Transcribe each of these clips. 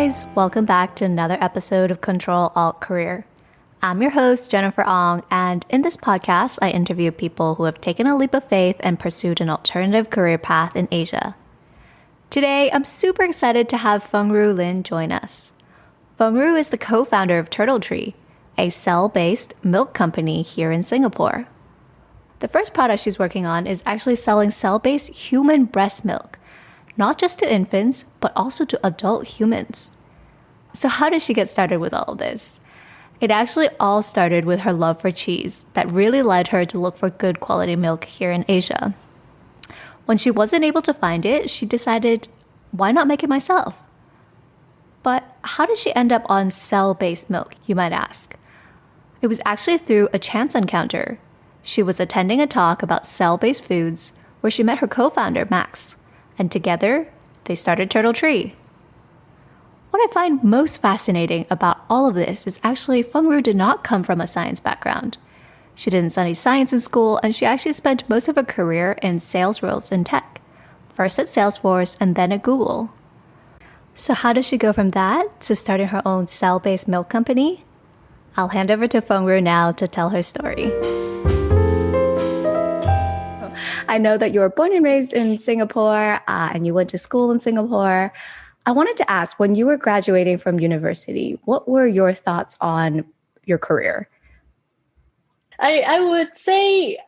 guys, welcome back to another episode of Ctrl Alt Career. I'm your host, Jennifer Ong, and in this podcast, I interview people who have taken a leap of faith and pursued an alternative career path in Asia. Today, I'm super excited to have Fengru Lin join us. Fengru is the co-founder of Turtle Tree, a cell-based milk company here in Singapore. The first product she's working on is actually selling cell-based human breast milk, not just to infants, but also to adult humans. So how did she get started with all of this? It actually all started with her love for cheese that really led her to look for good quality milk here in Asia. When she wasn't able to find it, she decided, why not make it myself? But how did she end up on cell-based milk, you might ask? It was actually through a chance encounter. She was attending a talk about cell-based foods where she met her co-founder, Max. And together, they started Turtle Tree. What I find most fascinating about all of this is actually Fengru did not come from a science background. She didn't study science in school, and she actually spent most of her career in sales roles in tech, first at Salesforce and then at Google. So how does she go from that to starting her own cell-based milk company? I'll hand over to Fengru now to tell her story. I know that you were born and raised in Singapore and you went to school in Singapore. I wanted to ask, when you were graduating from university, what were your thoughts on your career? I would say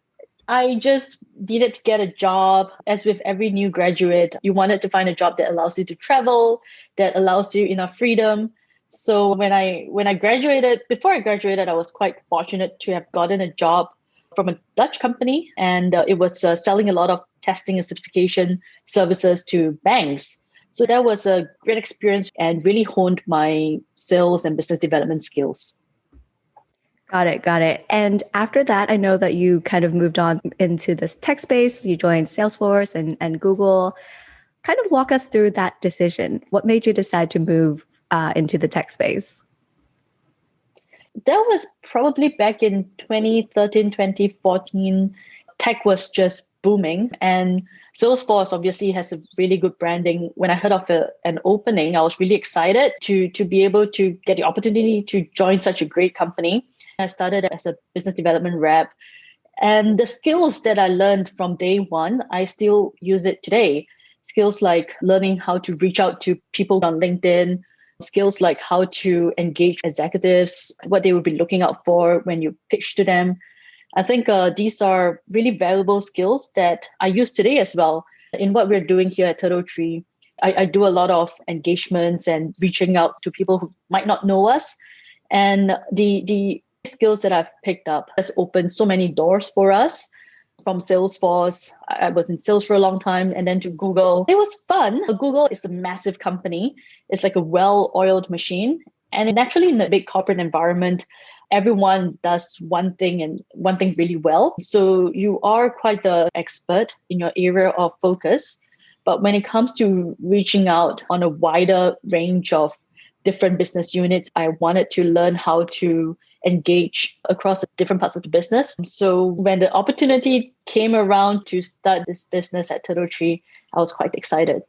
I just needed to get a job. As with every new graduate, you wanted to find a job that allows you to travel, that allows you enough freedom. So when I graduated, before I graduated, I was quite fortunate to have gotten a job from a Dutch company, and it was selling a lot of testing and certification services to banks. So that was a great experience and really honed my sales and business development skills. Got it. And after that, I know that you kind of moved on into this tech space. You joined Salesforce and Google. Kind of walk us through that decision. What made you decide to move into the tech space? That was probably back in 2013, 2014. Tech was just booming, and Salesforce obviously has a really good branding. When I heard of an opening, I was really excited to be able to get the opportunity to join such a great company. I started as a business development rep, and the skills that I learned from day one, I still use it today. Skills like learning how to reach out to people on LinkedIn, skills like how to engage executives, what they would be looking out for when you pitch to them. I think these are really valuable skills that I use today as well. In what we're doing here at Turtle Tree, I do a lot of engagements and reaching out to people who might not know us. And the skills that I've picked up has opened so many doors for us. From Salesforce, I was in sales for a long time, and then to Google. It was fun. Google is a massive company. It's like a well-oiled machine. And naturally, in a big corporate environment, everyone does one thing and one thing really well. So you are quite the expert in your area of focus. But when it comes to reaching out on a wider range of different business units, I wanted to learn how to engage across different parts of the business. So when the opportunity came around to start this business at Turtle Tree, I was quite excited.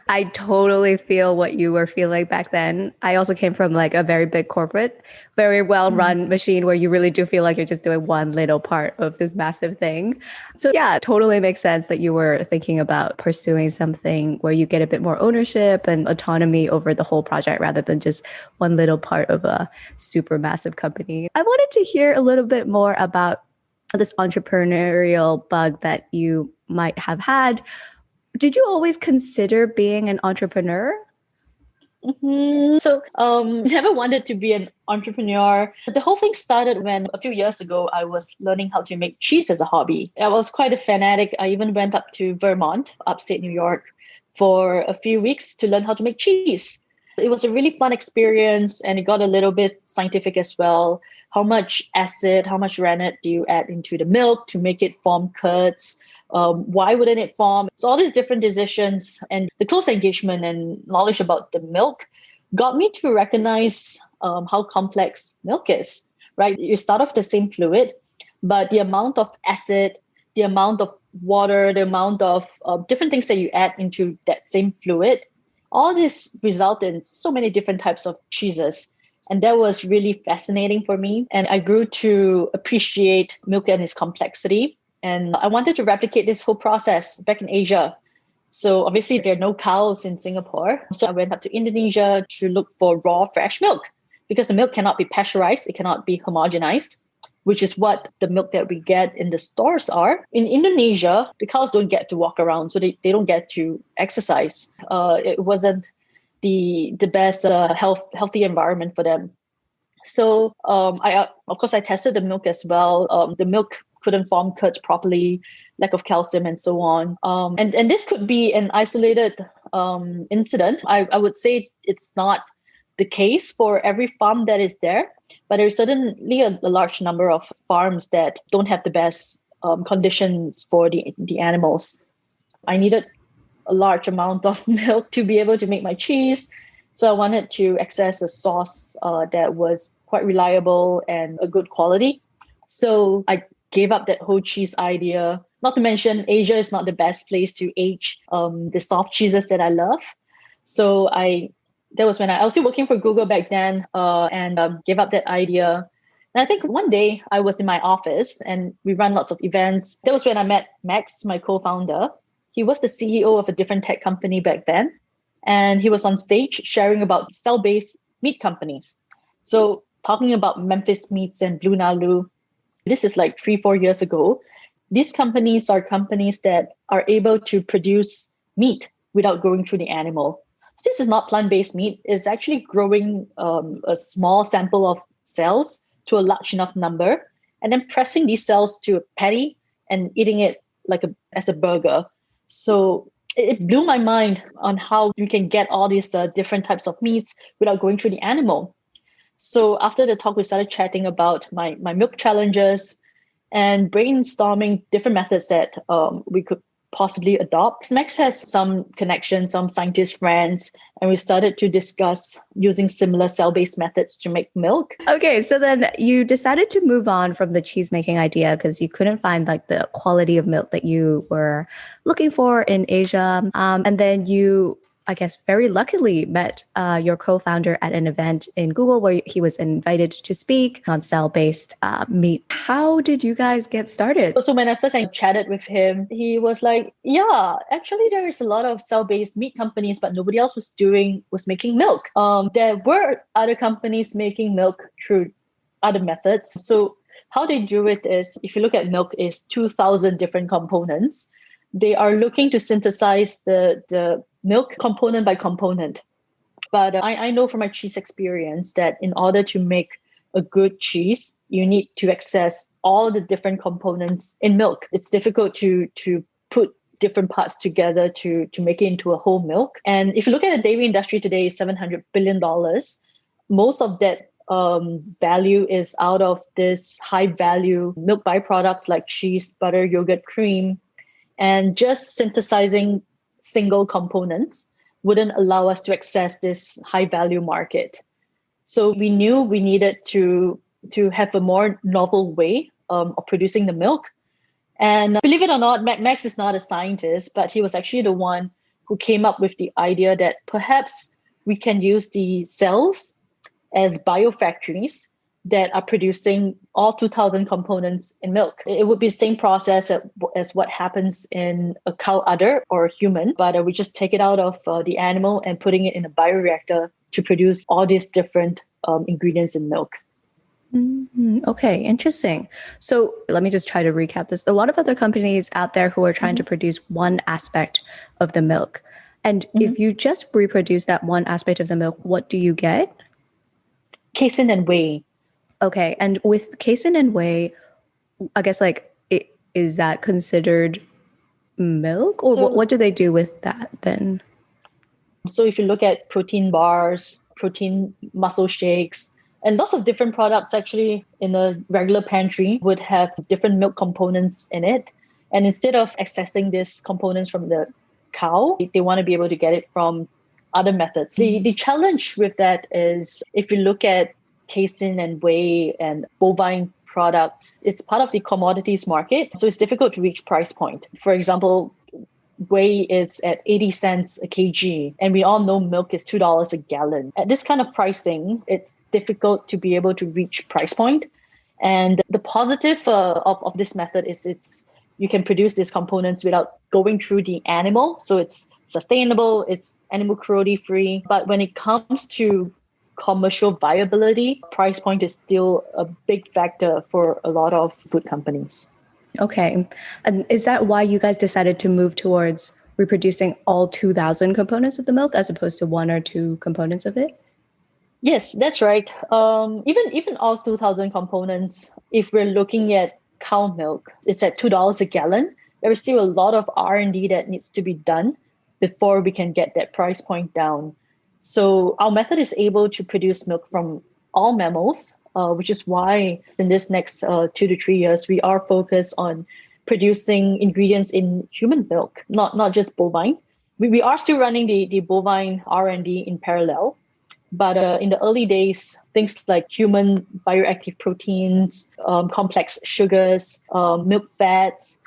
I totally feel what you were feeling back then. I also came from like a very big corporate, very well-run machine where you really do feel like you're just doing one little part of this massive thing. So yeah, it totally makes sense that you were thinking about pursuing something where you get a bit more ownership and autonomy over the whole project rather than just one little part of a super massive company. I wanted to hear a little bit more about this entrepreneurial bug that you might have had. Did you always consider being an entrepreneur? So never wanted to be an entrepreneur. The whole thing started when a few years ago, I was learning how to make cheese as a hobby. I was quite a fanatic. I even went up to Vermont, upstate New York, for a few weeks to learn how to make cheese. It was a really fun experience, and it got a little bit scientific as well. How much acid, how much rennet do you add into the milk to make it form curds? Why wouldn't it form? So all these different decisions and the close engagement and knowledge about the milk got me to recognize how complex milk is, right? You start off the same fluid, but the amount of acid, the amount of water, the amount of different things that you add into that same fluid all this resulted in so many different types of cheeses. And that was really fascinating for me. And I grew to appreciate milk and its complexity. And I wanted to replicate this whole process back in Asia. So obviously there are no cows in Singapore. So I went up to Indonesia to look for raw, fresh milk because the milk cannot be pasteurized. It cannot be homogenized, which is what the milk that we get in the stores are. In Indonesia, the cows don't get to walk around, so they don't get to exercise. It wasn't the best healthy environment for them. So I tested the milk as well. The milk couldn't form curds properly, lack of calcium and so on. And this could be an isolated incident. I would say it's not the case for every farm that is there, but there's certainly a large number of farms that don't have the best conditions for the animals. I needed a large amount of milk to be able to make my cheese. So I wanted to access a source that was quite reliable and a good quality. So I gave up that whole cheese idea. Not to mention, Asia is not the best place to age the soft cheeses that I love. So that was when I was still working for Google back then and gave up that idea. And I think one day I was in my office and we run lots of events. That was when I met Max, my co-founder. He was the CEO of a different tech company back then. And he was on stage sharing about cell-based meat companies. So talking about Memphis Meats and Blue Nalu, this is like 3-4 years ago. These companies are companies that are able to produce meat without going through the animal. This is not plant-based meat. It's actually growing a small sample of cells to a large enough number, and then pressing these cells to a patty and eating it as a burger. So it blew my mind on how you can get all these different types of meats without going through the animal. So after the talk, we started chatting about my milk challenges and brainstorming different methods that we could possibly adopt. Max has some connections, some scientist friends, and we started to discuss using similar cell-based methods to make milk. Okay, so then you decided to move on from the cheese making idea because you couldn't find the quality of milk that you were looking for in Asia. And then you, I guess, very luckily met your co-founder at an event in Google where he was invited to speak on cell-based meat. How did you guys get started? So when I first chatted with him, he was like, yeah, actually there is a lot of cell-based meat companies, but nobody else was making milk. There were other companies making milk through other methods. So how they do it is, if you look at milk, is 2,000 different components. They are looking to synthesize the milk component by component. But I know from my cheese experience that in order to make a good cheese, you need to access all the different components in milk. It's difficult to put different parts together to make it into a whole milk. And if you look at the dairy industry today, $700 billion. Most of that value is out of this high value milk byproducts like cheese, butter, yogurt, cream. And just synthesizing single components wouldn't allow us to access this high value market. So we knew we needed to have a more novel way of producing the milk. And believe it or not, Max is not a scientist, but he was actually the one who came up with the idea that perhaps we can use the cells as biofactories that are producing all 2,000 components in milk. It would be the same process as what happens in a cow udder or a human, but we just take it out of the animal and putting it in a bioreactor to produce all these different ingredients in milk. Mm-hmm. Okay, interesting. So let me just try to recap this. A lot of other companies out there who are trying to produce one aspect of the milk. And if you just reproduce that one aspect of the milk, what do you get? Casein and whey. Okay, and with casein and whey, I guess is that considered milk, or what do they do with that then? So if you look at protein bars, protein muscle shakes, and lots of different products actually in a regular pantry would have different milk components in it. And instead of accessing these components from the cow, they want to be able to get it from other methods. The challenge with that is if you look at casein and whey and bovine products, it's part of the commodities market. So it's difficult to reach price point. For example, whey is at 80 cents a kg, and we all know milk is $2 a gallon. At this kind of pricing, it's difficult to be able to reach price point. And the positive of this method is you can produce these components without going through the animal. So it's sustainable, it's animal cruelty free. But when it comes to commercial viability, price point is still a big factor for a lot of food companies. Okay. And is that why you guys decided to move towards reproducing all 2,000 components of the milk as opposed to one or two components of it? Yes, that's right. Even all 2,000 components, if we're looking at cow milk, it's at $2 a gallon. There is still a lot of R&D that needs to be done before we can get that price point down. So our method is able to produce milk from all mammals, which is why in this next 2 to 3 years, we are focused on producing ingredients in human milk, not just bovine. We are still running the bovine R&D in parallel. But in the early days, things like human bioactive proteins, complex sugars, milk fats,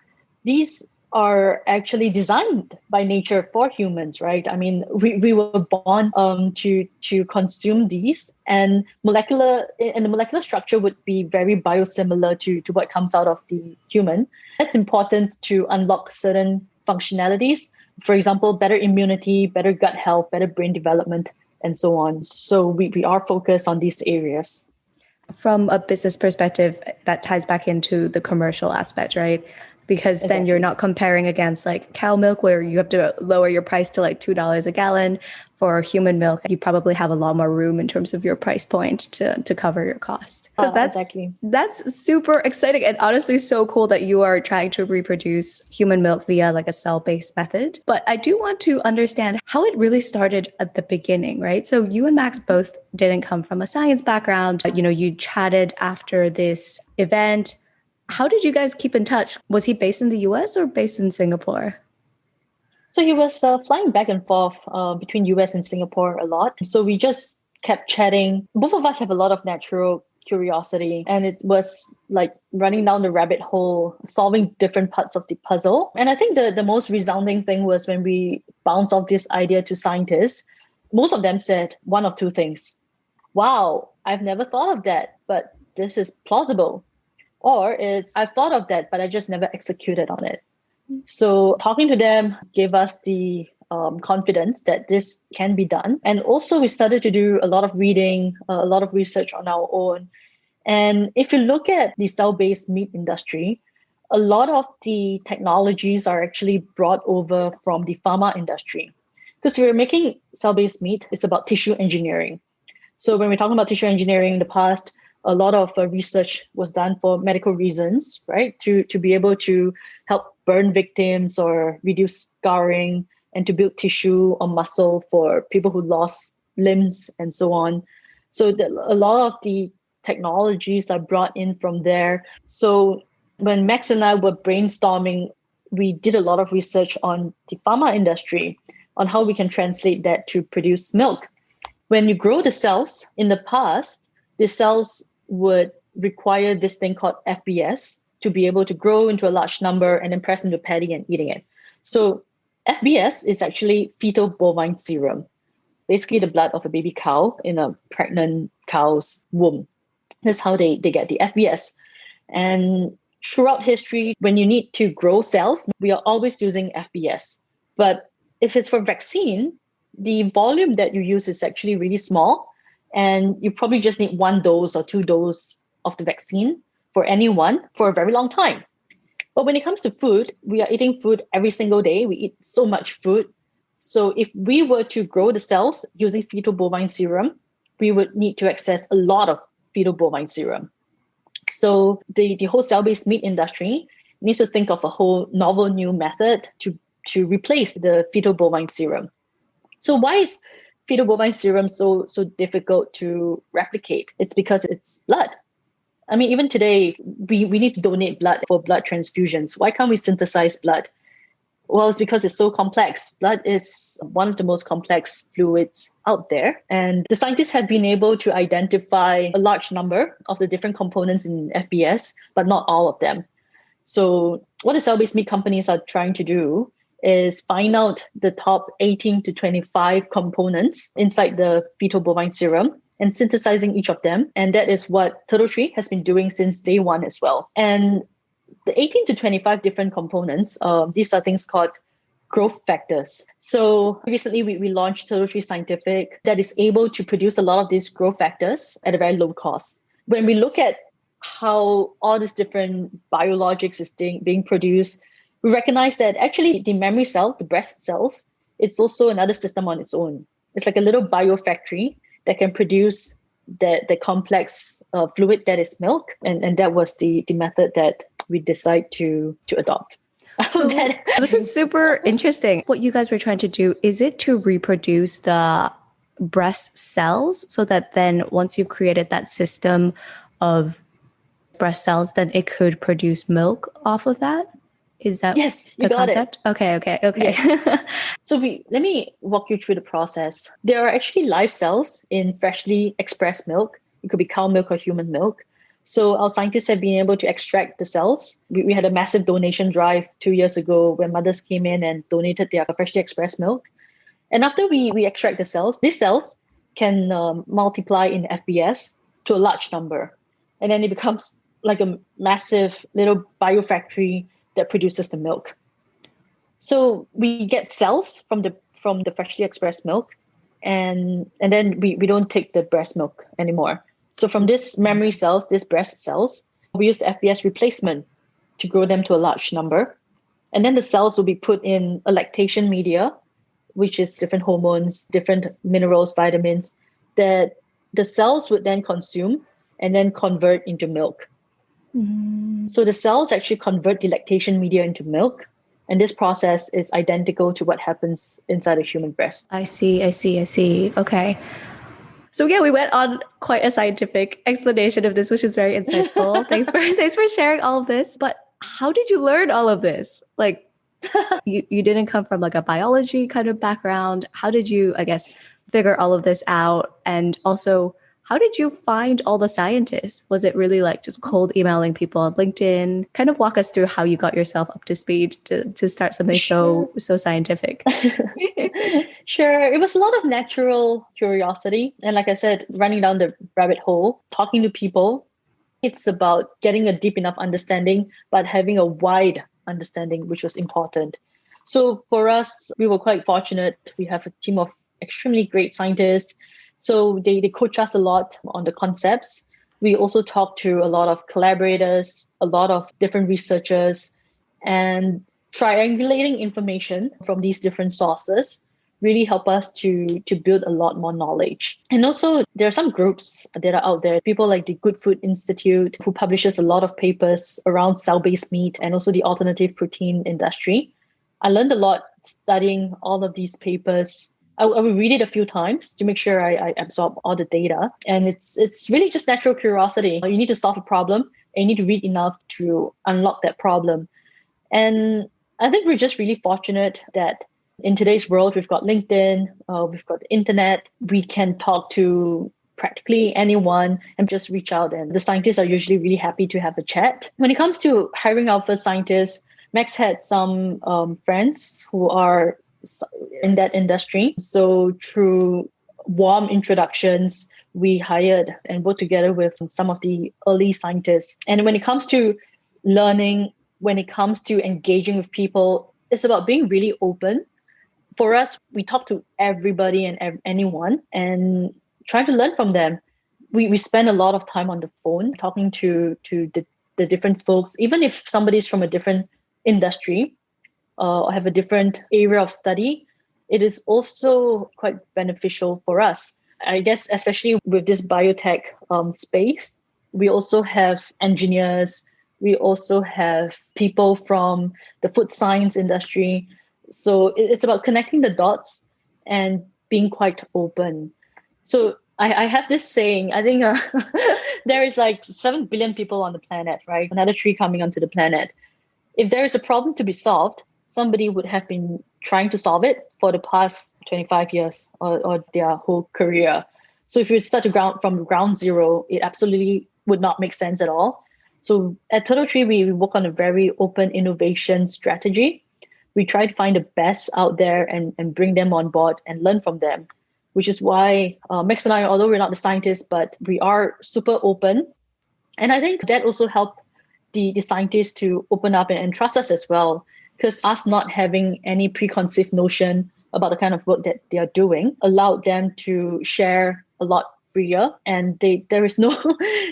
these are actually designed by nature for humans, right? I mean, we were born to consume these, and the molecular structure would be very biosimilar to what comes out of the human. That's important to unlock certain functionalities. For example, better immunity, better gut health, better brain development, and so on. So we are focused on these areas. From a business perspective, that ties back into the commercial aspect, right? Because then you're not comparing against like cow milk where you have to lower your price to like $2 a gallon. For human milk, you probably have a lot more room in terms of your price point to cover your cost. That's super exciting and honestly so cool that you are trying to reproduce human milk via like a cell-based method. But I do want to understand how it really started at the beginning, right? So you and Max both didn't come from a science background. You chatted after this event. How did you guys keep in touch? Was he based in the US or based in Singapore? So he was flying back and forth between US and Singapore a lot. So we just kept chatting. Both of us have a lot of natural curiosity, and it was like running down the rabbit hole, solving different parts of the puzzle. And I think the most resounding thing was when we bounced off this idea to scientists, most of them said one of two things. Wow, I've never thought of that, but this is plausible. Or it's, I've thought of that, but I just never executed on it. So talking to them gave us the confidence that this can be done. And also we started to do a lot of reading, a lot of research on our own. And if you look at the cell-based meat industry, a lot of the technologies are actually brought over from the pharma industry. Because we're making cell-based meat, it's about tissue engineering. So when we're talking about tissue engineering in the past, a lot of research was done for medical reasons, right? To be able to help burn victims or reduce scarring and to build tissue or muscle for people who lost limbs and so on. So a lot of the technologies are brought in from there. So when Max and I were brainstorming, we did a lot of research on the pharma industry, on how we can translate that to produce milk. When you grow the cells in the past, the cells would require this thing called FBS to be able to grow into a large number and then press into patty and eating it. So FBS is actually fetal bovine serum, basically the blood of a baby cow in a pregnant cow's womb. That's how they get the FBS. And throughout history, when you need to grow cells, we are always using FBS. But if it's for vaccine, the volume that you use is actually really small. And you probably just need 1 dose or 2 doses of the vaccine for anyone for a very long time. But when it comes to food, we are eating food every single day. We eat so much food. So if we were to grow the cells using fetal bovine serum, we would need to access a lot of fetal bovine serum. So the whole cell-based meat industry needs to think of a whole novel new method to replace the fetal bovine serum. So why is fetal bovine serum so difficult to replicate? It's because it's blood. I mean, even today, we need to donate blood for blood transfusions. Why can't we synthesize blood? Well, it's because it's so complex. Blood is one of the most complex fluids out there. And the scientists have been able to identify a large number of the different components in FBS, but not all of them. So what the cell-based meat companies are trying to do is find out the top 18 to 25 components inside the fetal bovine serum and synthesizing each of them. And that is what TurtleTree has been doing since day one as well. And the 18 to 25 different components, these are things called growth factors. So recently we launched TurtleTree Scientific that is able to produce a lot of these growth factors at a very low cost. When we look at how all these different biologics is being produced, we recognize that actually the memory cell, the breast cells, it's also another system on its own. It's like a little biofactory that can produce the complex fluid that is milk. And that was the method that we decide to adopt. So this is super interesting. What you guys were trying to do, is it to reproduce the breast cells so that then once you've created that system of breast cells, then it could produce milk off of that? Is that yes, you the got concept? It. Okay. Yes. So let me walk you through the process. There are actually live cells in freshly expressed milk. It could be cow milk or human milk. So our scientists have been able to extract the cells. We had a massive donation drive 2 years ago when mothers came in and donated their freshly expressed milk. And after we extract the cells, these cells can multiply in FBS to a large number. And then it becomes like a massive little biofactory that produces the milk. So we get cells from the freshly expressed milk, and then we don't take the breast milk anymore. So from this memory cells, these breast cells, we use the FBS replacement to grow them to a large number. And then the cells will be put in a lactation media, which is different hormones, different minerals, vitamins, that the cells would then consume and then convert into milk. So the cells actually convert the lactation media into milk. And this process is identical to what happens inside a human breast. I see. Okay. So yeah, we went on quite a scientific explanation of this, which is very insightful. Thanks for sharing all of this. But how did you learn all of this? Like you didn't come from like a biology kind of background. How did you, I guess, figure all of this out? And also, how did you find all the scientists? Was it really like just cold emailing people on LinkedIn? Kind of walk us through how you got yourself up to speed to start something so scientific. Sure. It was a lot of natural curiosity. And like I said, running down the rabbit hole, talking to people. It's about getting a deep enough understanding, but having a wide understanding, which was important. So for us, we were quite fortunate. We have a team of extremely great scientists. So they coach us a lot on the concepts. We also talk to a lot of collaborators, a lot of different researchers, and triangulating information from these different sources really help us to build a lot more knowledge. And also there are some groups that are out there, people like the Good Food Institute, who publishes a lot of papers around cell-based meat and also the alternative protein industry. I learned a lot studying all of these papers. I will read it a few times to make sure I absorb all the data. And it's really just natural curiosity. You need to solve a problem and you need to read enough to unlock that problem. And I think we're just really fortunate that in today's world, we've got LinkedIn, we've got the internet. We can talk to practically anyone and just reach out. And the scientists are usually really happy to have a chat. When it comes to hiring our first scientists, Max had some friends who are in that industry. So through warm introductions, we hired and worked together with some of the early scientists. And when it comes to learning, when it comes to engaging with people, it's about being really open. For us, we talk to everybody and anyone and try to learn from them. We spend a lot of time on the phone talking to the different folks, even if somebody's from a different industry or have a different area of study. It is also quite beneficial for us. I guess, especially with this biotech space, we also have engineers. We also have people from the food science industry. So it's about connecting the dots and being quite open. So I have this saying, I think there is like 7 billion people on the planet, right? Another 3 coming onto the planet. If there is a problem to be solved, somebody would have been trying to solve it for the past 25 years or their whole career. So if you start from ground zero, it absolutely would not make sense at all. So at TurtleTree, we work on a very open innovation strategy. we try to find the best out there and bring them on board and learn from them, which is why Max and I, although we're not the scientists, but we are super open. And I think that also helped the scientists to open up and trust us as well, because us not having any preconceived notion about the kind of work that they are doing allowed them to share a lot freer, and there is no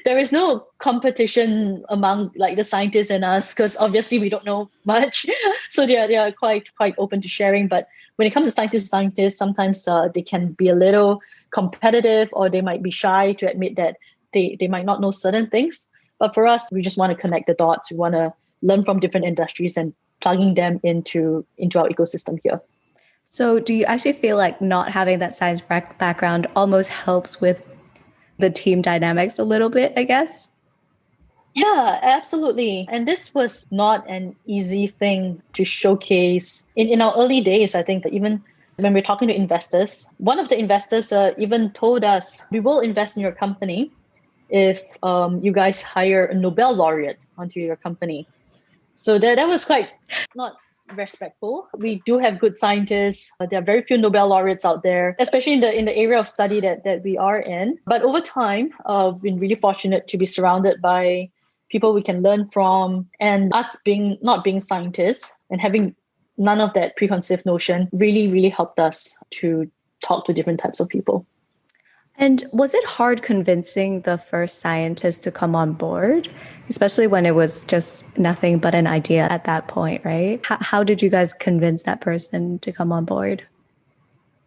there is no competition among like the scientists and us, because obviously we don't know much. So they are quite open to sharing. But when it comes to scientists, sometimes they can be a little competitive, or they might be shy to admit that they might not know certain things. But for us, we just want to connect the dots. We want to learn from different industries and plugging them into our ecosystem here. So do you actually feel like not having that science background almost helps with the team dynamics a little bit, I guess? Yeah, absolutely. And this was not an easy thing to showcase. In our early days, I think that even when we're talking to investors, one of the investors even told us, we will invest in your company if you guys hire a Nobel laureate onto your company. So that was quite not respectful. We do have good scientists. There are very few Nobel laureates out there, especially in the area of study that we are in. But over time, we've been really fortunate to be surrounded by people we can learn from, and us not being scientists and having none of that preconceived notion really, really helped us to talk to different types of people. And was it hard convincing the first scientist to come on board, especially when it was just nothing but an idea at that point, right? How did you guys convince that person to come on board?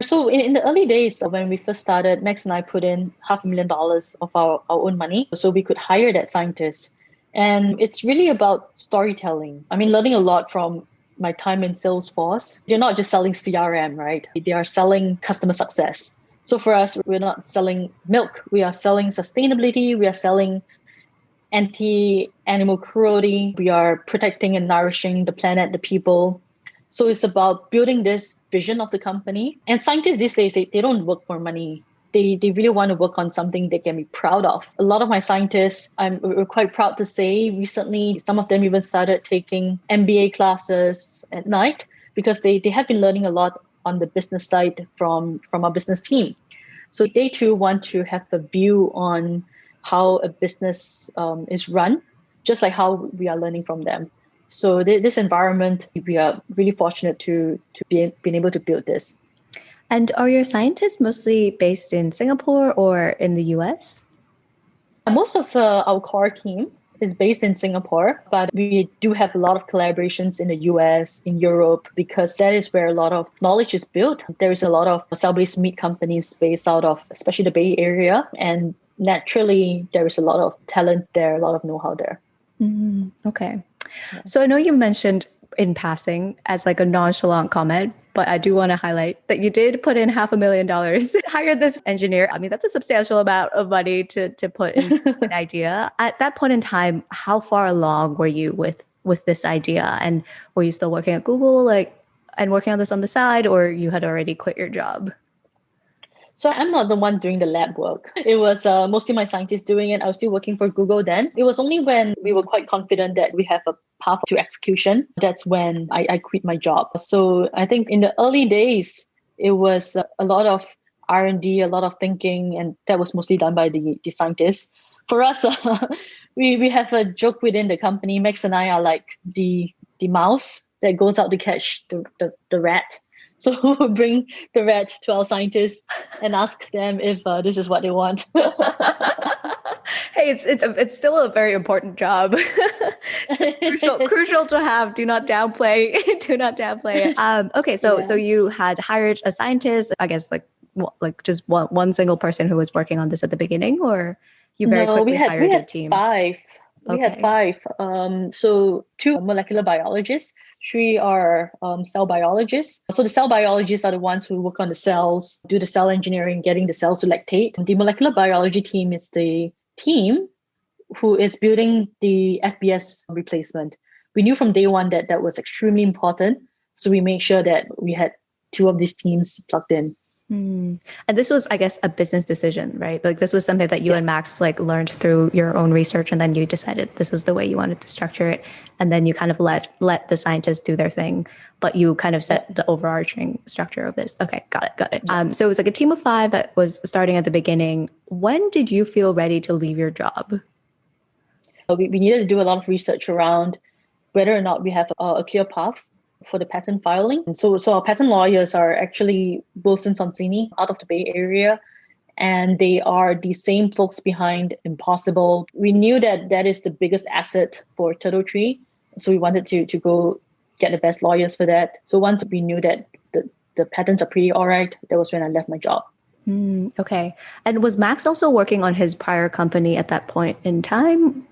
So in the early days, when we first started, Max and I put in $500,000 of our own money so we could hire that scientist. And it's really about storytelling. I mean, learning a lot from my time in Salesforce. You're not just selling CRM, right? They are selling customer success. So for us, we're not selling milk. We are selling sustainability. We are selling anti-animal cruelty. We are protecting and nourishing the planet, the people. So it's about building this vision of the company. And scientists these days, they don't work for money. They really want to work on something they can be proud of. A lot of my scientists, we're quite proud to say recently, some of them even started taking MBA classes at night because they have been learning a lot on the business side from our business team. So they too want to have a view on how a business is run, just like how we are learning from them. So this environment, we are really fortunate to be able to build this. And are your scientists mostly based in Singapore or in the US? Most of our core team is based in Singapore, but we do have a lot of collaborations in the US, in Europe, because that is where a lot of knowledge is built. There is a lot of cell-based meat companies based out of, especially the Bay Area. And naturally, there is a lot of talent there, a lot of know-how there. Okay. Yeah. So I know you mentioned in passing as like a nonchalant comment, but I do want to highlight that you did put in $500,000 to hire this engineer. I mean, that's a substantial amount of money to put in an idea. At that point in time, how far along were you with this idea? And were you still working at Google and working on this on the side, or you had already quit your job? So I'm not the one doing the lab work. It was mostly my scientists doing it. I was still working for Google then. It was only when we were quite confident that we have a path to execution. That's when I quit my job. So I think in the early days, it was a lot of R&D, a lot of thinking, and that was mostly done by the scientists. For us, we have a joke within the company. Max and I are like the mouse that goes out to catch the rat. So we'll bring the rat to our scientists and ask them if this is what they want. Hey, it's still a very important job. crucial to have. Do not downplay. Do not downplay it. Okay, so you had hired a scientist, I guess like just one single person who was working on this at the beginning, or you very quickly hired a team? We had five. So 2 molecular biologists, 3 are cell biologists. So the cell biologists are the ones who work on the cells, do the cell engineering, getting the cells to lactate. The molecular biology team is the team who is building the FBS replacement. We knew from day one that was extremely important. So we made sure that we had 2 of these teams plugged in. Hmm. And this was, I guess, a business decision, right? Like this was something that you and Yes. Max like learned through your own research, and then you decided this was the way you wanted to structure it, and then you kind of let the scientists do their thing, but you kind of Yeah. set the overarching structure of this. Okay, got it, got it. Yeah. So it was like a team of five that was starting at the beginning. When did you feel ready to leave your job? We needed to do a lot of research around whether or not we have a clear path for the patent filing. So our patent lawyers are actually Wilson Sonsini out of the Bay Area, and they are the same folks behind Impossible. We knew that that is the biggest asset for Turtle Tree, so we wanted to go get the best lawyers for that. So once we knew that the patents are pretty all right, that was when I left my job. Okay. And was Max also working on his prior company at that point in time?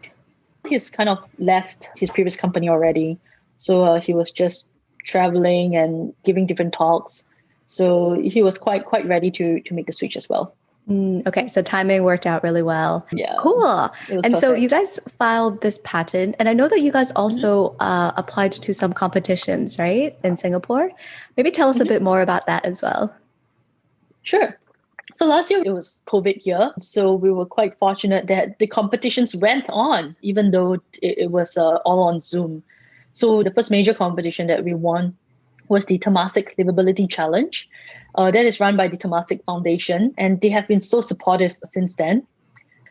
He's kind of left his previous company already. So he was just traveling and giving different talks. So he was quite ready to make the switch as well. Okay, so timing worked out really well. Yeah, Cool. it was And so you perfect. guys filed this patent, and I know that you guys Mhm, also applied to some competitions, right, in Singapore. Maybe tell us a mhm. bit more about that as well. Sure. So last year it was COVID year, so we were quite fortunate that the competitions went on, even though it was all on Zoom. So the first major competition that we won was the Temasek Livability Challenge. That is run by the Temasek Foundation, and they have been so supportive since then.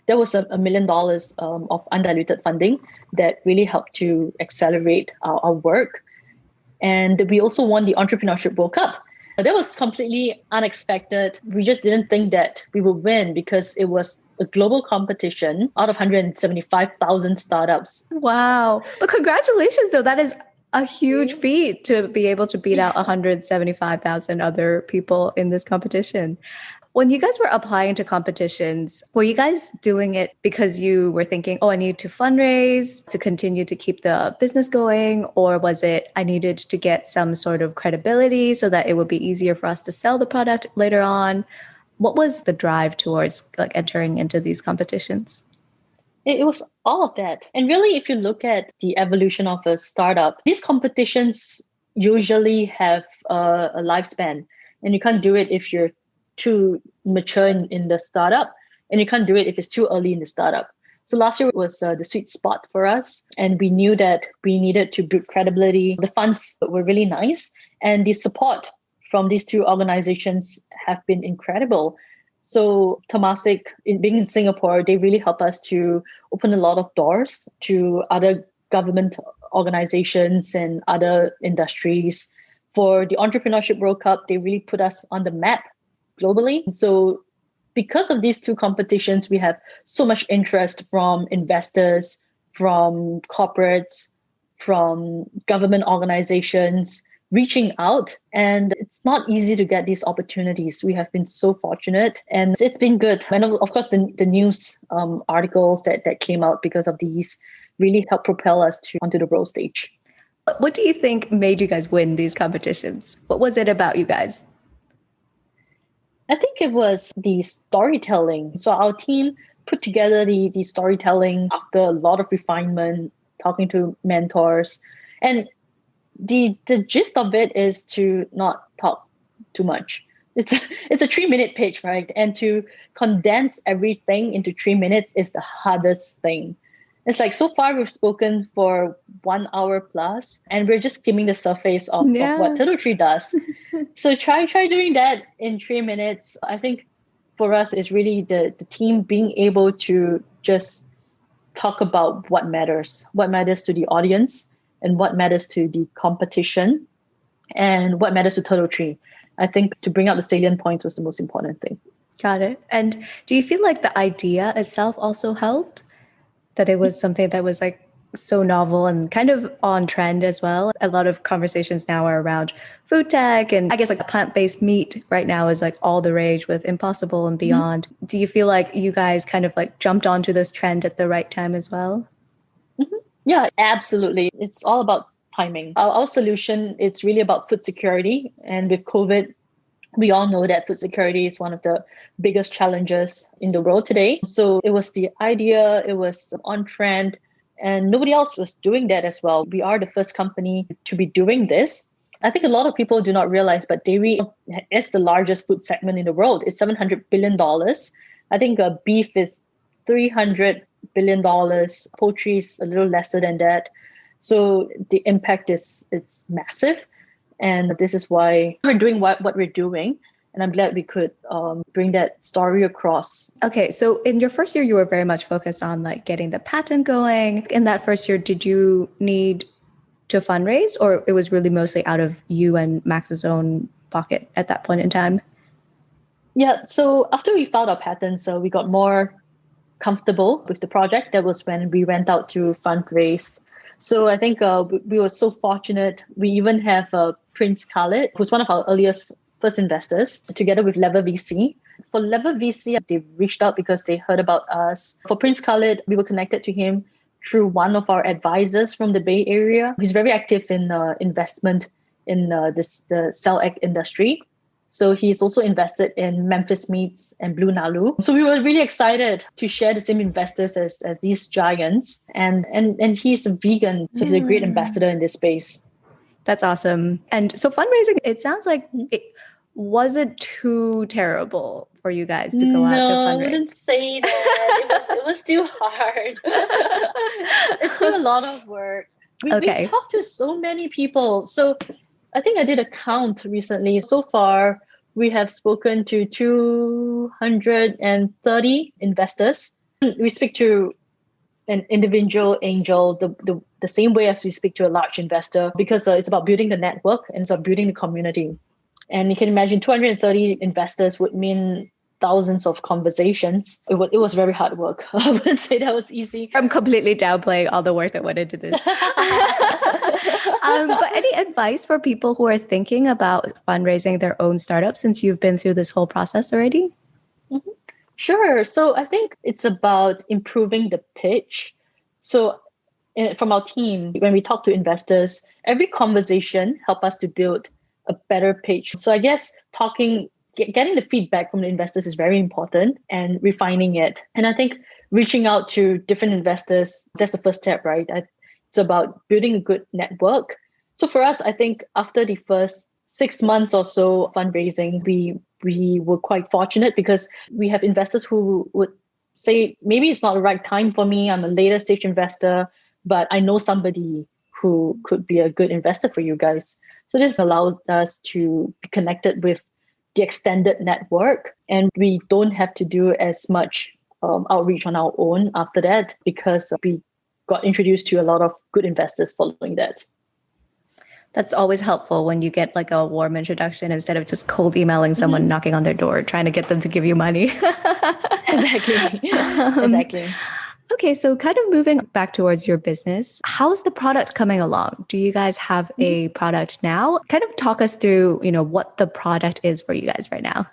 There was $1 million of undiluted funding that really helped to accelerate our work. And we also won the Entrepreneurship World Cup. That was completely unexpected. We just didn't think that we would win because it was a global competition out of 175,000 startups. Wow. But congratulations, though. That is a huge Yeah. feat to be able to beat out 175,000 other people in this competition. When you guys were applying to competitions, were you guys doing it because you were thinking, oh, I need to fundraise to continue to keep the business going? Or was it, I needed to get some sort of credibility so that it would be easier for us to sell the product later on? What was the drive towards like entering into these competitions? It was all of that. And really, if you look at the evolution of a startup, these competitions usually have a lifespan. And you can't do it if you're too mature in the startup, and you can't do it if it's too early in the startup. So last year was the sweet spot for us. And we knew that we needed to build credibility. The funds were really nice. And the support from these two organizations have been incredible. So Temasek, in being in Singapore, they really help us to open a lot of doors to other government organizations and other industries. For the Entrepreneurship World Cup, they really put us on the map globally. So because of these two competitions, we have so much interest from investors, from corporates, from government organizations reaching out. And it's not easy to get these opportunities. We have been so fortunate, and it's been good. And of course, the news articles that came out because of these really helped propel us onto the world stage. What do you think made you guys win these competitions? What was it about you guys? I think it was the storytelling. So our team put together the storytelling after a lot of refinement, talking to mentors. And the gist of it is to not talk too much. It's it's a 3 minute pitch, right? And to condense everything into 3 minutes is the hardest thing. It's like so far we've spoken for 1 hour plus, and we're just skimming the surface of what Yeah. Turtle Tree does. So try doing that in 3 minutes. I think for us is really the team being able to just talk about what matters to the audience, and what matters to the competition, and what matters to Turtle Tree. I think to bring out the salient points was the most important thing. Got it. And do you feel like the idea itself also helped? That it was something that was like so novel and kind of on trend as well. A lot of conversations now are around food tech, and I guess like a plant-based meat right now is like all the rage with Impossible and Mhm. beyond. Do you feel like you guys kind of like jumped onto this trend at the right time as well? Mhm. Yeah, absolutely. It's all about timing. Our solution, it's really about food security. And with COVID, we all know that food security is one of the biggest challenges in the world today. So it was the idea, it was on trend, and nobody else was doing that as well. We are the first company to be doing this. I think a lot of people do not realize, but dairy is the largest food segment in the world. It's $700 billion. I think beef is $300 billion. Poultry is a little lesser than that. So the impact it's massive. And this is why we're doing what we're doing. And I'm glad we could bring that story across. Okay, so in your first year, you were very much focused on like getting the patent going. In that first year, did you need to fundraise, or it was really mostly out of you and Max's own pocket at that point in time? Yeah, so after we filed our patents, we got more comfortable with the project. That was when we went out to fundraise. So I think we were so fortunate. We even have Prince Khalid, who's one of our earliest first investors, together with Lever VC. For Lever VC, they reached out because they heard about us. For Prince Khalid, we were connected to him through one of our advisors from the Bay Area. He's very active in investment in the cell egg industry. So he's also invested in Memphis Meats and Blue Nalu. So we were really excited to share the same investors as these giants. And he's a vegan, so he's a great ambassador in this space. That's awesome. And so fundraising, it sounds like it wasn't too terrible for you guys to go out to fundraise. No, I wouldn't say that. It was still hard. It's still a lot of work. We talked to so many people. So I think I did a count recently. So far, we have spoken to 230 investors. We speak to an individual angel the same way as we speak to a large investor, because it's about building the network and it's about building the community. And you can imagine 230 investors would mean thousands of conversations. It was very hard work. I wouldn't say that was easy. I'm completely downplaying all the work that went into this. But any advice for people who are thinking about fundraising their own startup, since you've been through this whole process already? Mm-hmm. Sure. So I think it's about improving the pitch. So from our team, when we talk to investors, every conversation helps us to build a better pitch. So I guess getting the feedback from the investors is very important, and refining it. And I think reaching out to different investors, that's the first step, right? It's about building a good network. So for us, I think after the first 6 months or so fundraising, we were quite fortunate because we have investors who would say, maybe it's not the right time for me. I'm a later stage investor, but I know somebody who could be a good investor for you guys. So this allowed us to be connected with the extended network, and we don't have to do as much outreach on our own after that, because we got introduced to a lot of good investors following that. That's always helpful when you get like a warm introduction instead of just cold emailing someone, knocking on their door, trying to get them to give you money. Exactly. Exactly. Okay, so kind of moving back towards your business, how's the product coming along? Do you guys have a product now? Kind of talk us through, what the product is for you guys right now.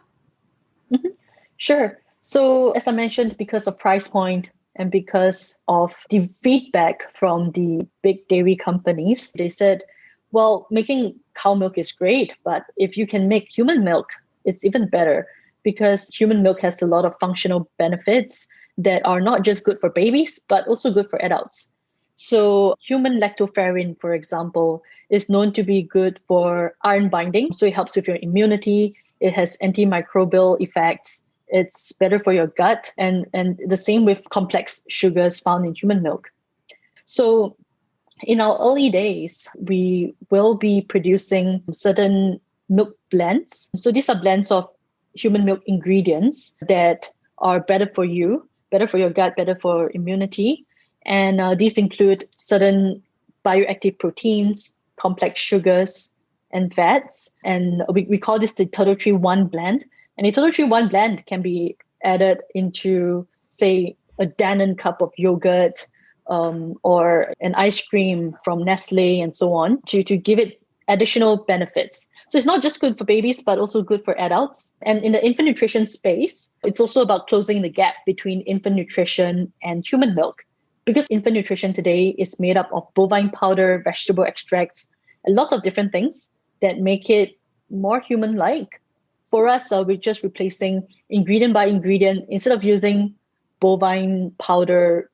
Sure. So as I mentioned, because of price point and because of the feedback from the big dairy companies, they said, well, making cow milk is great, but if you can make human milk, it's even better, because human milk has a lot of functional benefits that are not just good for babies, but also good for adults. So human lactoferrin, for example, is known to be good for iron binding. So it helps with your immunity. It has antimicrobial effects. It's better for your gut. And the same with complex sugars found in human milk. So in our early days, we will be producing certain milk blends. So these are blends of human milk ingredients that are better for you, better for your gut, better for immunity. And these include certain bioactive proteins, complex sugars, and fats. And we call this the Turtle Tree 1 blend. And the Turtle Tree 1 blend can be added into, say, a Danone cup of yogurt, or an ice cream from Nestle and so on, to give it additional benefits. So it's not just good for babies, but also good for adults. And in the infant nutrition space, it's also about closing the gap between infant nutrition and human milk. Because infant nutrition today is made up of bovine powder, vegetable extracts, and lots of different things that make it more human-like. For us, we're just replacing ingredient by ingredient. Instead of using bovine powder,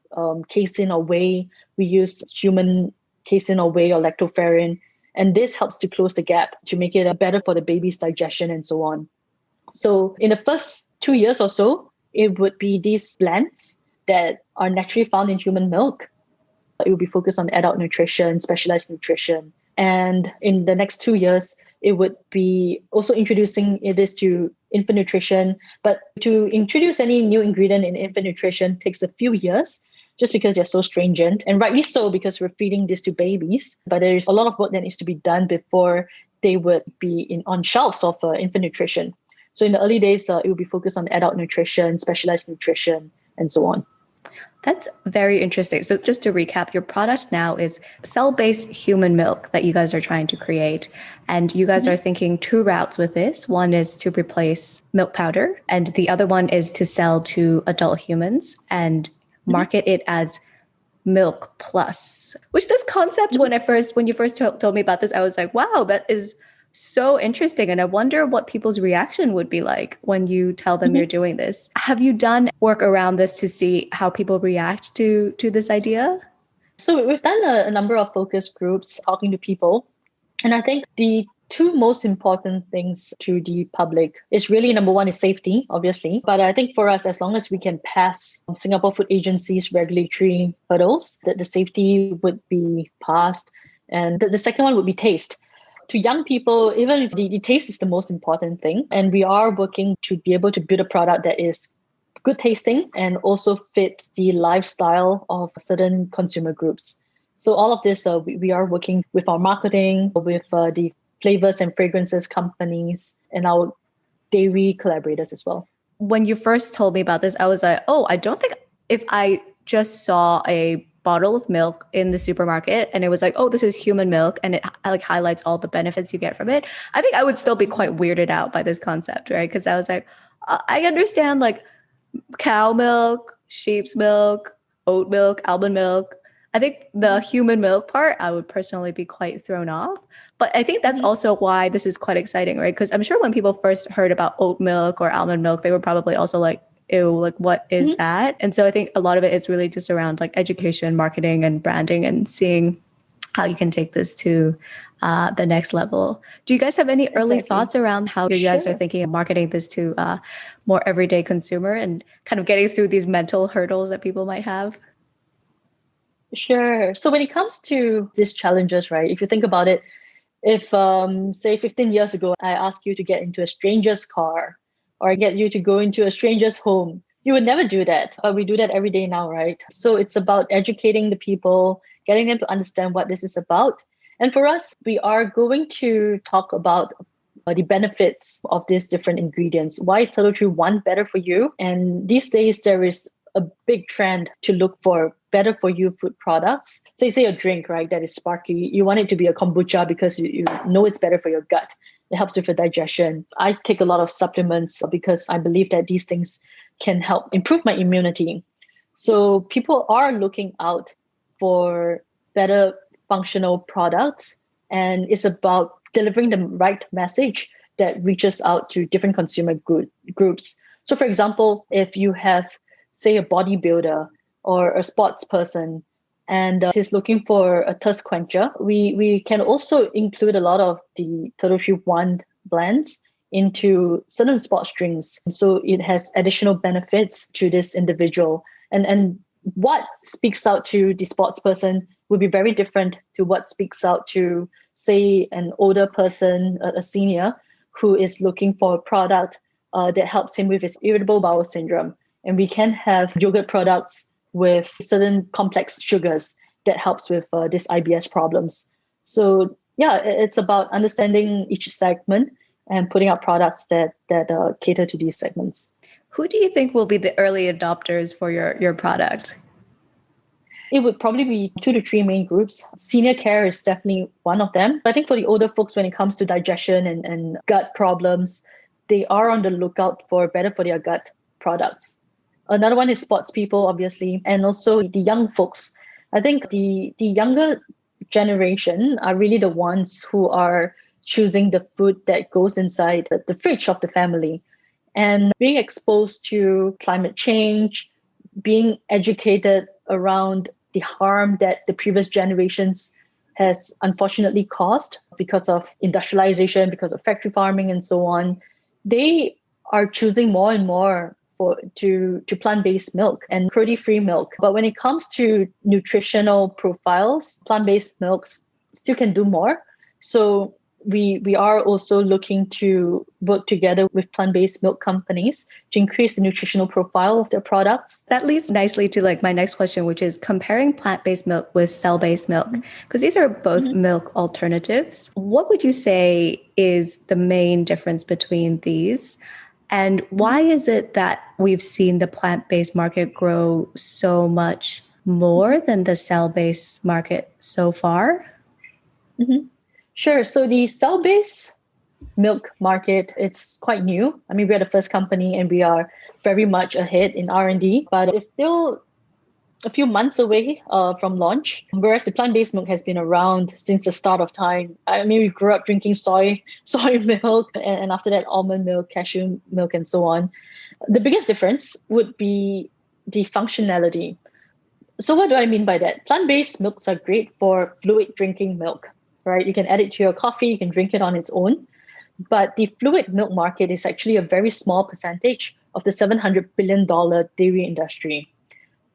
casein or whey, we use human casein or whey or lactoferrin. And this helps to close the gap to make it better for the baby's digestion and so on. So in the first 2 years or so, it would be these blends that are naturally found in human milk. It will be focused on adult nutrition, specialized nutrition. And in the next 2 years, it would be also introducing this to infant nutrition. But to introduce any new ingredient in infant nutrition takes a few years just because they're so stringent. And rightly so, because we're feeding this to babies. But there's a lot of work that needs to be done before they would be on shelves of infant nutrition. So in the early days, it will be focused on adult nutrition, specialized nutrition, and so on. That's very interesting. So just to recap, your product now is cell-based human milk that you guys are trying to create. And you guys are thinking two routes with this. One is to replace milk powder, and the other one is to sell to adult humans and market it as milk plus, which this concept, when you first told me about this, I was like, wow, that is so interesting. And I wonder what people's reaction would be like when you tell them you're doing this. Have you done work around this to see how people react to this idea? So we've done a number of focus groups talking to people. And I think the two most important things to the public is really, number one is safety, obviously. But I think for us, as long as we can pass Singapore Food Agency's regulatory hurdles, that the safety would be passed. And the second one would be taste. To young people, even if the taste is the most important thing, and we are working to be able to build a product that is good tasting and also fits the lifestyle of certain consumer groups. So all of this, we are working with our marketing, with the flavors and fragrances companies, and our dairy collaborators as well. When you first told me about this, I was like, oh, I don't think if I just saw a bottle of milk in the supermarket and it was like, oh, this is human milk, and it like highlights all the benefits you get from it, I think I would still be quite weirded out by this concept, right? Because I was like, I understand like cow milk, sheep's milk, oat milk, almond milk. I think the human milk part, I would personally be quite thrown off. But I think that's also why this is quite exciting, right? Because I'm sure when people first heard about oat milk or almond milk, they were probably also like, ew, like what is that? And so I think a lot of it is really just around like education, marketing, and branding, and seeing how you can take this to the next level. Do you guys have any early thoughts around how you guys are thinking of marketing this to more everyday consumer and kind of getting through these mental hurdles that people might have? Sure. So when it comes to these challenges, right, if you think about it, if say 15 years ago, I asked you to get into a stranger's car or get you to go into a stranger's home, you would never do that. But we do that every day now, right? So it's about educating the people, getting them to understand what this is about. And for us, we are going to talk about the benefits of these different ingredients. Why is Turtle Tree 1 better for you? And these days, there is a big trend to look for better for you food products. Say a drink, right, that is sparkly. You want it to be a kombucha because you know it's better for your gut. It helps with your digestion. I take a lot of supplements because I believe that these things can help improve my immunity. So people are looking out for better functional products, and it's about delivering the right message that reaches out to different consumer groups. So for example, if you have, say, a bodybuilder or a sports person, and is looking for a thirst quencher, we can also include a lot of the Turtle Tree 1 blends into certain sports drinks. So it has additional benefits to this individual. And what speaks out to the sports person would be very different to what speaks out to, say, an older person, a senior, who is looking for a product that helps him with his irritable bowel syndrome. And we can have yogurt products with certain complex sugars that helps with this IBS problems. So yeah, it's about understanding each segment and putting out products that cater to these segments. Who do you think will be the early adopters for your product? It would probably be 2 to 3 main groups. Senior care is definitely one of them. I think for the older folks, when it comes to digestion and gut problems, they are on the lookout for better for their gut products. Another one is sports people, obviously, and also the young folks. I think the younger generation are really the ones who are choosing the food that goes inside the fridge of the family. And being exposed to climate change, being educated around the harm that the previous generations has unfortunately caused because of industrialization, because of factory farming and so on, they are choosing more and more to plant-based milk and cruelty-free milk. But when it comes to nutritional profiles, plant-based milks still can do more. So we are also looking to work together with plant-based milk companies to increase the nutritional profile of their products. That leads nicely to like my next question, which is comparing plant-based milk with cell-based milk, because these are both milk alternatives. What would you say is the main difference between these? And why is it that we've seen the plant-based market grow so much more than the cell-based market so far? Sure. So the cell-based milk market, it's quite new. I mean, we're the first company and we are very much ahead in R&D, but it's still a few months away from launch, whereas the plant-based milk has been around since the start of time. I mean, we grew up drinking soy milk, and after that, almond milk, cashew milk, and so on. The biggest difference would be the functionality. So what do I mean by that? Plant-based milks are great for fluid drinking milk, right? You can add it to your coffee, you can drink it on its own. But the fluid milk market is actually a very small percentage of the $700 billion dairy industry.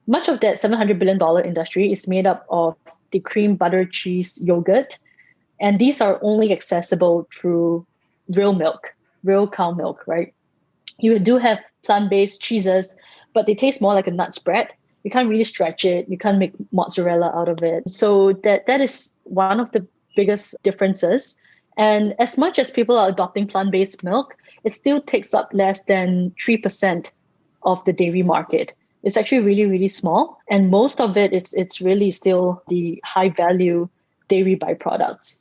Much of that $700 billion industry is made up of the cream, butter, cheese, yogurt. And these are only accessible through real milk, real cow milk, right? You do have plant-based cheeses, but they taste more like a nut spread. You can't really stretch it. You can't make mozzarella out of it. So that is one of the biggest differences. And as much as people are adopting plant-based milk, it still takes up less than 3% of the dairy market. It's actually really, really small. And most of it it's really still the high value dairy byproducts.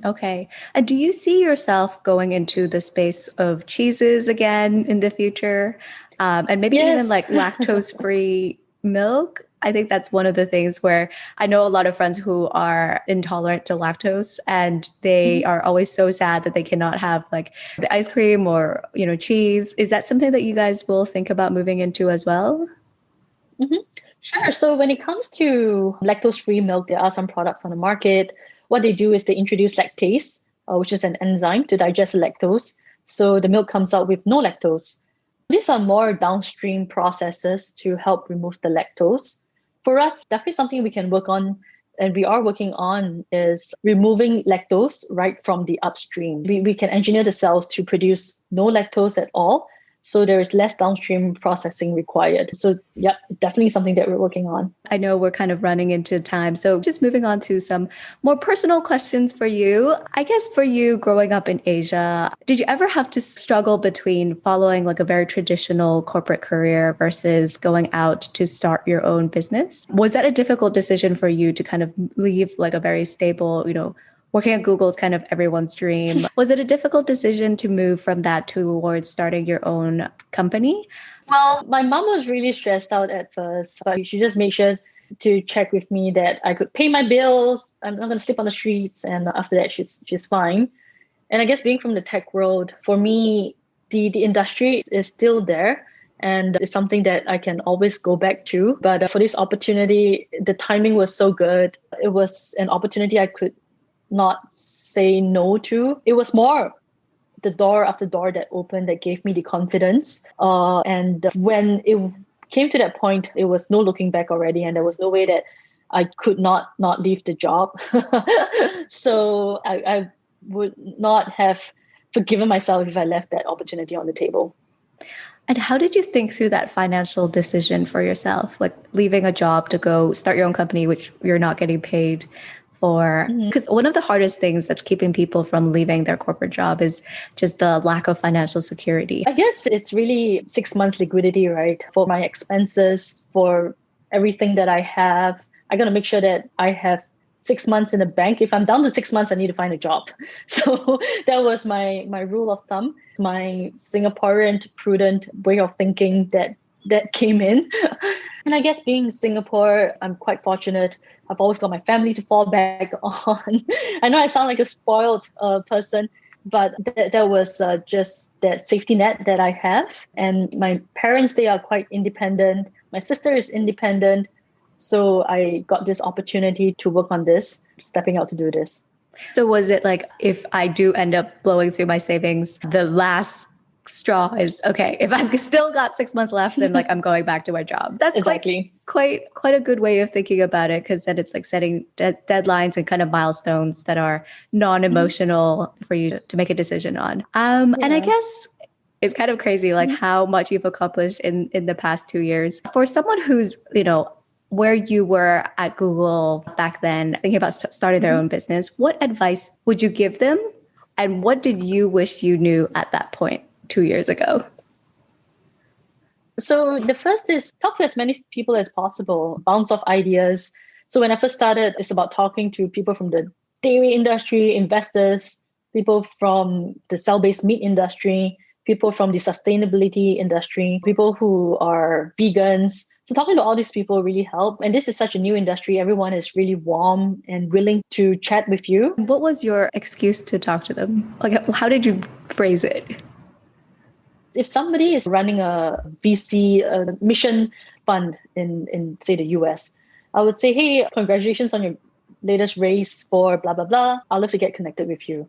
Okay. And do you see yourself going into the space of cheeses again in the future? And maybe even like lactose-free milk? I think that's one of the things where I know a lot of friends who are intolerant to lactose and they are always so sad that they cannot have like the ice cream or, cheese. Is that something that you guys will think about moving into as well? Sure. So when it comes to lactose-free milk, there are some products on the market. What they do is they introduce lactase, which is an enzyme to digest lactose. So the milk comes out with no lactose. These are more downstream processes to help remove the lactose. For us, definitely something we can work on and we are working on is removing lactose right from the upstream. We can engineer the cells to produce no lactose at all. So there is less downstream processing required. So yeah, definitely something that we're working on. I know we're kind of running into time. So just moving on to some more personal questions for you. I guess for you growing up in Asia, did you ever have to struggle between following like a very traditional corporate career versus going out to start your own business? Was that a difficult decision for you to kind of leave like a very stable, working at Google is kind of everyone's dream. Was it a difficult decision to move from that towards starting your own company? Well, my mom was really stressed out at first, but she just made sure to check with me that I could pay my bills. I'm not going to sleep on the streets. And after that, she's fine. And I guess being from the tech world, for me, the industry is still there. And it's something that I can always go back to. But for this opportunity, the timing was so good. It was an opportunity I could not say no to. It was more the door after door that opened that gave me the confidence. And when it came to that point, it was no looking back already. And there was no way that I could not leave the job. So I would not have forgiven myself if I left that opportunity on the table. And how did you think through that financial decision for yourself, like leaving a job to go start your own company, which you're not getting paid for? Because one of the hardest things that's keeping people from leaving their corporate job is just the lack of financial security. I guess it's really 6 months liquidity, right? For my expenses, for everything that I have, I got to make sure that I have 6 months in the bank. If I'm down to 6 months, I need to find a job. So that was my rule of thumb, my Singaporean prudent way of thinking that came in. And I guess being in Singapore, I'm quite fortunate. I've always got my family to fall back on. I know I sound like a spoiled person, but that was just that safety net that I have. And my parents, they are quite independent. My sister is independent. So I got this opportunity to work on this, stepping out to do this. So was it like, if I do end up blowing through my savings, the last straw is, okay, if I've still got 6 months left, then like I'm going back to my job. That's Exactly. quite a good way of thinking about it, because then it's like setting deadlines and kind of milestones that are non-emotional for you to make a decision on. And I guess it's kind of crazy like how much you've accomplished in the past 2 years. For someone who's, where you were at Google back then, thinking about starting their own business, what advice would you give them? And what did you wish you knew at that point 2 years ago? So the first is talk to as many people as possible, bounce off ideas. So when I first started, it's about talking to people from the dairy industry, investors, people from the cell-based meat industry, people from the sustainability industry, people who are vegans. So talking to all these people really helped. And this is such a new industry. Everyone is really warm and willing to chat with you. What was your excuse to talk to them? Like, how did you phrase it? If somebody is running a VC mission fund in say the US, I would say, hey, congratulations on your latest raise for blah, blah, blah. I'd love to get connected with you.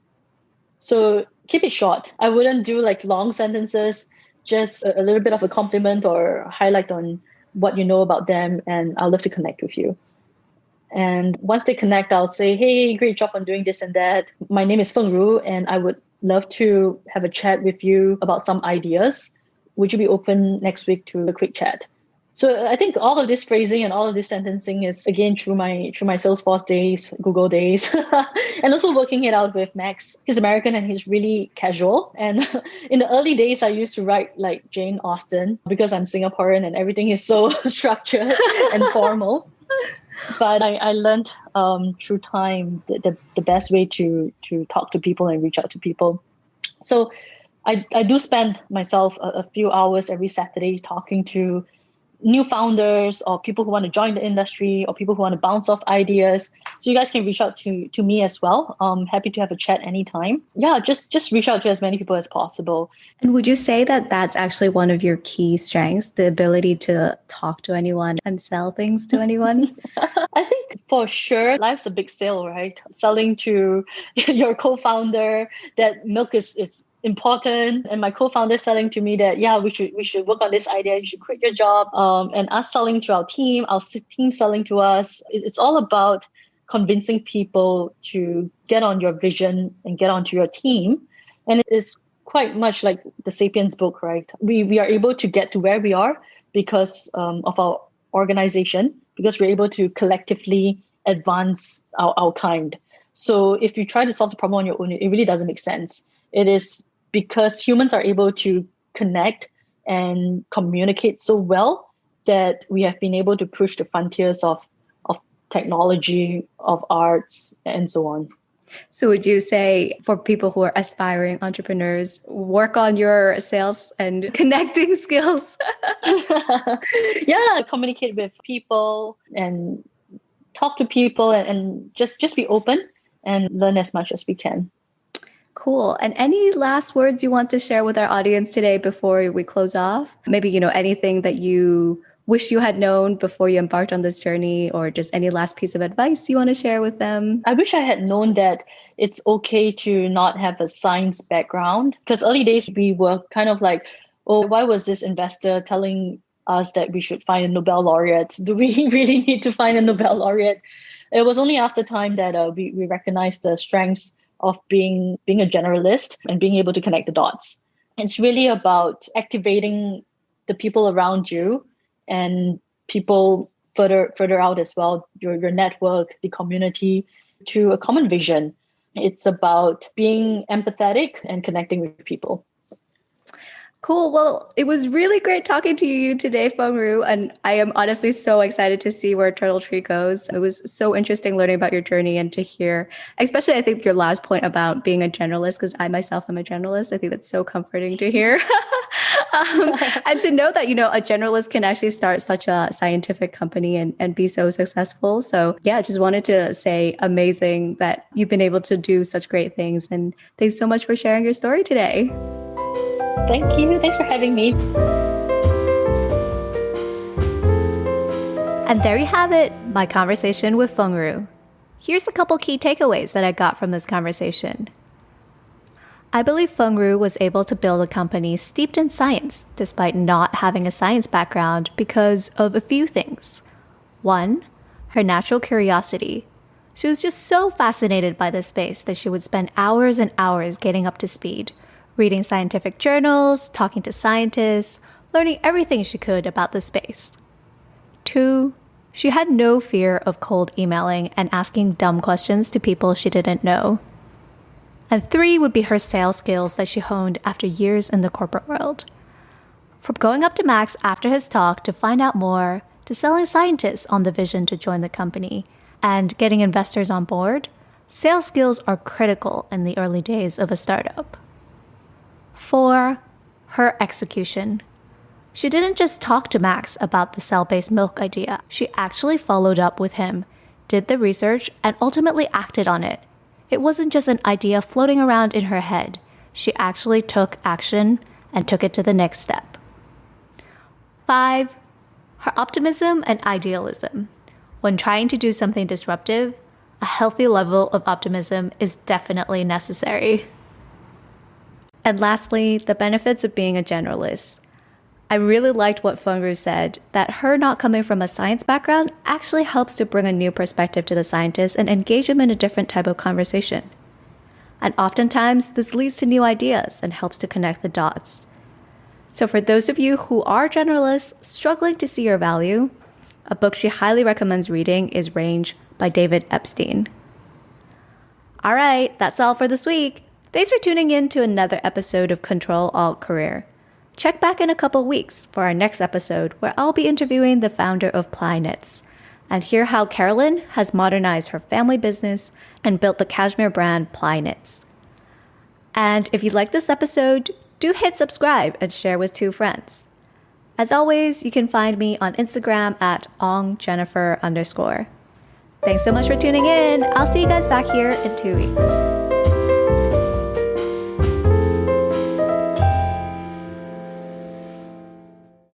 So keep it short. I wouldn't do like long sentences, just a little bit of a compliment or highlight on what you know about them, and I'd love to connect with you. And once they connect, I'll say, hey, great job on doing this and that. My name is Fengru, and I would love to have a chat with you about some ideas. Would you be open next week to a quick chat? So I think all of this phrasing and all of this sentencing is, again, through my Salesforce days, Google days, and also working it out with Max. He's American and he's really casual. And in the early days, I used to write like Jane Austen because I'm Singaporean and everything is so structured and formal. But I learned through time the best way to talk to people and reach out to people. So I do spend myself a few hours every Saturday talking to new founders or people who want to join the industry or people who want to bounce off ideas. So you guys can reach out to me as well. I'm happy to have a chat anytime. Yeah, just reach out to as many people as possible. And would you say that that's actually one of your key strengths, the ability to talk to anyone and sell things to anyone? I think for sure, life's a big sale, right? Selling to your co-founder that milk is important, and my co-founder selling to me that we should work on this idea, you should quit your job, and us selling to our team, our team selling to us. It's all about convincing people to get on your vision and get onto your team. And it is quite much like the Sapiens book, right? We are able to get to where we are because of our organization, because we're able to collectively advance our kind. So if you try to solve the problem on your own, it really doesn't make sense. It is because humans are able to connect and communicate so well that we have been able to push the frontiers of technology, of arts, and so on. So would you say for people who are aspiring entrepreneurs, work on your sales and connecting skills? Yeah, communicate with people and talk to people and just be open and learn as much as we can. Cool. And any last words you want to share with our audience today before we close off? Maybe, anything that you wish you had known before you embarked on this journey, or just any last piece of advice you want to share with them? I wish I had known that it's okay to not have a science background, because early days we were kind of like, oh, why was this investor telling us that we should find a Nobel laureate? Do we really need to find a Nobel laureate? It was only after time that we recognized the strengths of being a generalist and being able to connect the dots. It's really about activating the people around you and people further out as well, your network, the community, to a common vision. It's about being empathetic and connecting with people. Cool. Well, it was really great talking to you today, Fengru, and I am honestly so excited to see where Turtle Tree goes. It was so interesting learning about your journey and to hear, especially I think your last point about being a generalist, because I myself am a generalist. I think that's so comforting to hear. And to know that, a generalist can actually start such a scientific company and be so successful. So yeah, I just wanted to say amazing that you've been able to do such great things. And thanks so much for sharing your story today. Thank you. Thanks for having me. And there you have it, my conversation with Fengru. Here's a couple key takeaways that I got from this conversation. I believe Fengru was able to build a company steeped in science despite not having a science background because of a few things. One, her natural curiosity. She was just so fascinated by this space that she would spend hours and hours getting up to speed, reading scientific journals, talking to scientists, learning everything she could about the space. Two, she had no fear of cold emailing and asking dumb questions to people she didn't know. And three would be her sales skills that she honed after years in the corporate world. From going up to Max after his talk to find out more, to selling scientists on the vision to join the company, and getting investors on board, sales skills are critical in the early days of a startup. 4. Her execution. She didn't just talk to Max about the cell-based milk idea. She actually followed up with him, did the research, and ultimately acted on it. It wasn't just an idea floating around in her head. She actually took action and took it to the next step. 5. Her optimism and idealism. When trying to do something disruptive, a healthy level of optimism is definitely necessary. And lastly, the benefits of being a generalist. I really liked what Fengru said, that her not coming from a science background actually helps to bring a new perspective to the scientists and engage them in a different type of conversation. And oftentimes, this leads to new ideas and helps to connect the dots. So for those of you who are generalists struggling to see your value, a book she highly recommends reading is Range by David Epstein. All right, that's all for this week. Thanks for tuning in to another episode of Ctrl Alt Career. Check back in a couple weeks for our next episode where I'll be interviewing the founder of Ply Knits and hear how Carolyn has modernized her family business and built the cashmere brand Ply Knits. And if you like this episode, do hit subscribe and share with 2 friends. As always, you can find me on Instagram at ongjennifer_. Thanks so much for tuning in. I'll see you guys back here in 2 weeks.